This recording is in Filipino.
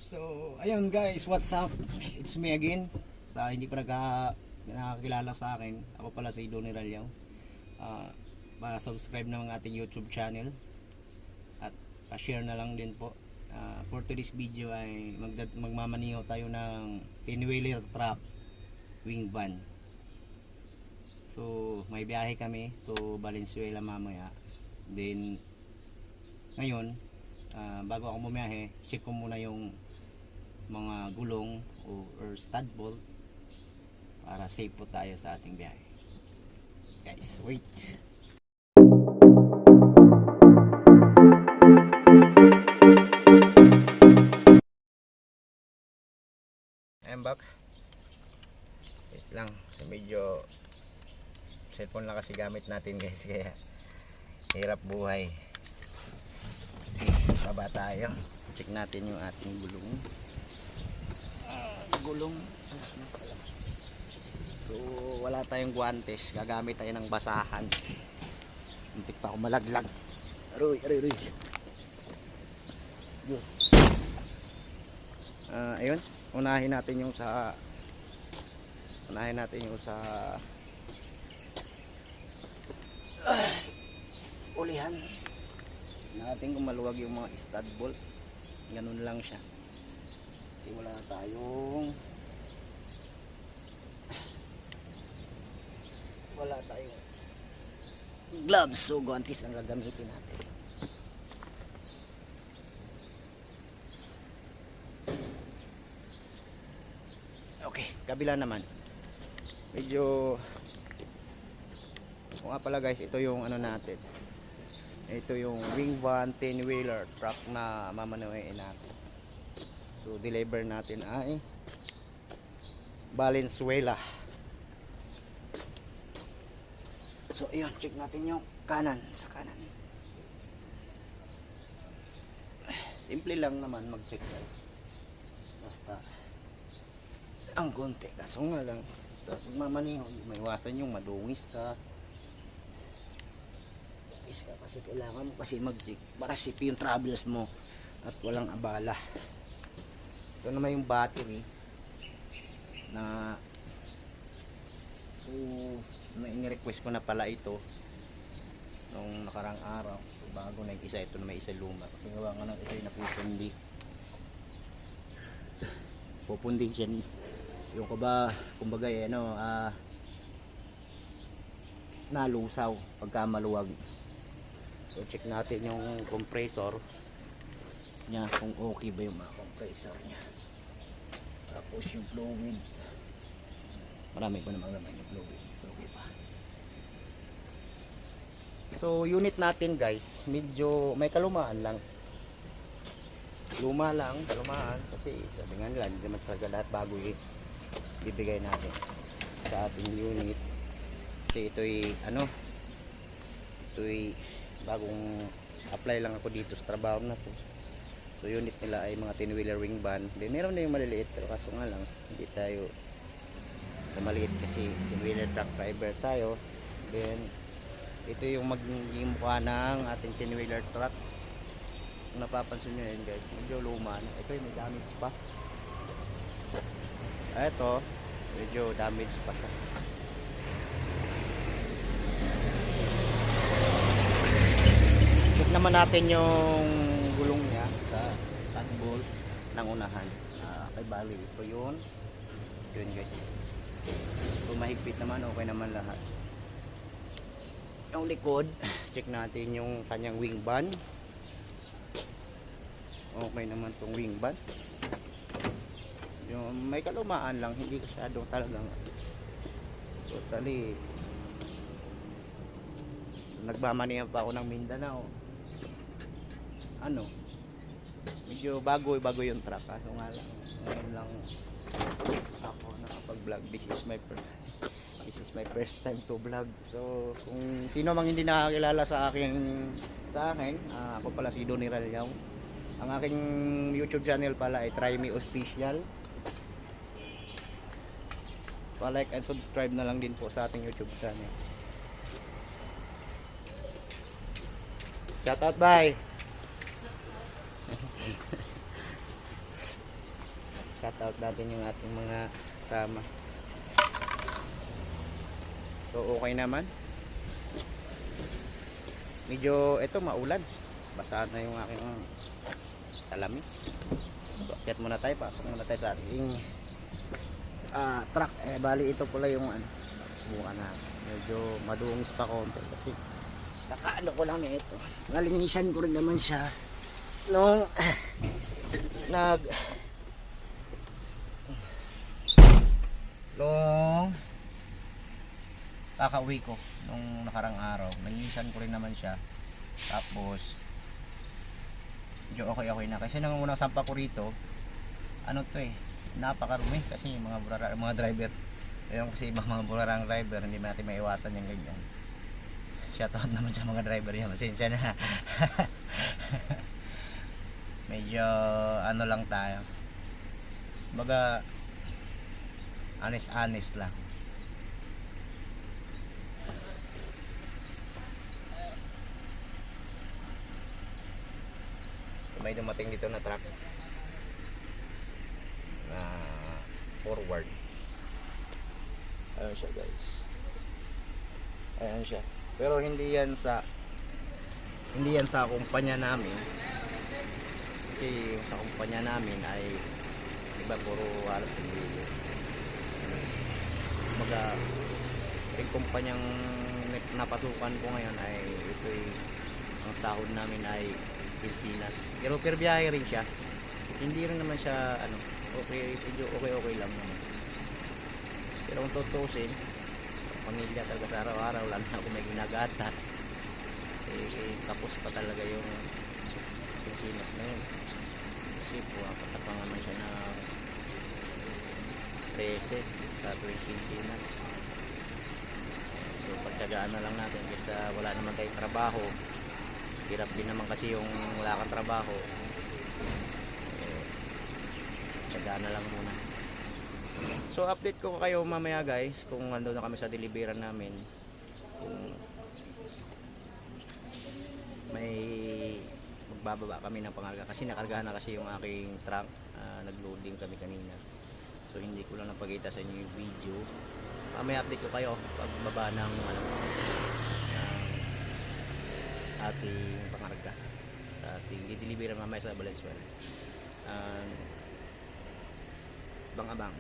So, ayun guys, what's up? It's me again. Sa hindi pa nakakilala sa akin, ako pala si Donnie Ralyaw. Pa-subscribe na ng ating YouTube channel at pa-share na lang din po. For today's video ay magmamaniho tayo ng 10-wheeler truck wing van. So, may biyahe kami to Valenzuela mamaya. Then, ngayon, bago ako bumiyahe, check ko muna yung mga gulong or stud bolt para safe po tayo sa ating biyahe. Guys, wait. I'm back. Wait lang, kasi medyo cellphone lang kasi gamit natin guys, kaya hirap buhay. Baba tayo. Check natin yung ating gulong. So wala tayong guantes, gagamit tayo ng basahan. Muntik pa ako malaglag. Aroy. Ayun, unahin natin yung sa ulihan natin kung maluwag yung mga stud bolt. Ganun lang siya kasi wala tayong gloves, so guantes ang gagamitin natin. Okay, kabila naman medyo nga pala guys, ito yung ano natin, ito yung wing van 10-wheeler truck na mamanuhin natin. So deliver natin ay Valenzuela. So ayun, check natin yung kanan, sa kanan. Simple lang naman mag-check guys, basta ang konti, kaso nga lang sa pagmamaniho may iwasan yung madungis ka kasi kailangan mo kasi mag-check para safe yung travels mo at walang abala. Ito naman yung battery na so ini-request ko na pala ito nung nakarang araw. So, bago na yung isa, ito na may isa luma kasi gawa nga ng ito yung napupundi, pupunding siya yung kumbaga nalusaw pagka maluwag. So check natin yung compressor niya kung okay ba yung mga compressor niya, tapos yung fluid, marami pa naman yung fluid pa. So unit natin guys, medyo may kalumaan lang, lumaan kasi sabi nga nila hindi naman talaga lahat bago ibigay natin sa ating unit kasi ito'y bagong apply lang ako dito sa trabaho na to. So unit nila ay mga 10-wheeler wing van. Then meron na yung maliliit, pero kaso nga lang hindi tayo sa maliit kasi 10-wheeler truck driver tayo. Then ito yung magiging mukha ng ating 10-wheeler truck. Kung napapansin nyo yun guys, medyo luma. Ito yung may damage pa. Ito medyo damage pa siya. Check naman natin yung gulong niya sa stud bolt ng unahan. Okay, bali ito yun guys. Kung mahigpit naman, okay naman lahat. Yung likod, check natin yung kanyang wing van. Okay naman tong wing van. Yung may kalumaan lang, hindi masyadong talagang totally. Nagmamanihan pa ako ng Mindanao, medyo bago yung truck, kaso nga lang ngayon lang ako nakapag-vlog. This is my first time to vlog. So kung sino mang hindi nakakilala sa akin, ako pala si Donnie Ralyaw. Ang aking YouTube channel pala ay Try Me Official. Pa-like and subscribe na lang din po sa ating YouTube channel. Shout out, bye. shout out natin yung ating mga sama. So okay naman. Medyo ito maulan. Basa na yung aking salamin. So akyat muna tayo, pasok muna tayo sa ating truck. Bali ito pala yung subukan na. Medyo madungis pa konti kasi nakaano ko lang na ito. Nalinisan ko rin naman siya nung nung kakauwi ko nung nakarang araw. Nalinisan ko rin naman siya. Tapos medyo okay na kasi nang unang sampa ko rito ano to napakarumi kasi yung mga driver ayun kasi mga burarang driver hindi natin maiwasan yung ganyan. Shoutout naman sa mga driver yan, pasensya na. Medyo ano lang tayo, baga honest lang. May dumating dito na truck na forward. Ayan siya guys, ayan siya, pero hindi yan sa kumpanya namin kasi yung sa kumpanya namin ay iba, puro alas ng video. Yung kumpanyang napasukan ko ngayon ay ang sahod namin ay Pilipinas. Pero per biyahe rin siya. Hindi rin naman siya okay lang naman. Pero kung tutusin, pamilya talaga sa araw-araw, lalo na kung may ginagatas, tapos pa talaga yung Pilipinas na yun. Kasi katapang naman siya na 13 sa tuwing Pilipinas. So pagtyagaan na lang natin kasi wala naman tayong trabaho. Hirap din naman kasi yung wala kang trabaho, tsagaan na lang muna. So update ko kayo mamaya guys kung ando na kami sa deliveran namin, kung may magbababa kami ng pangarga kasi nakargahan na kasi yung aking truck. Nagloading kami kanina, so hindi ko lang napakita sa inyo yung video. Mamaya update ko kayo pagbaba ng ating pangarga sa ating dideliveran mamaya sa Valenzuela. Abang-abang.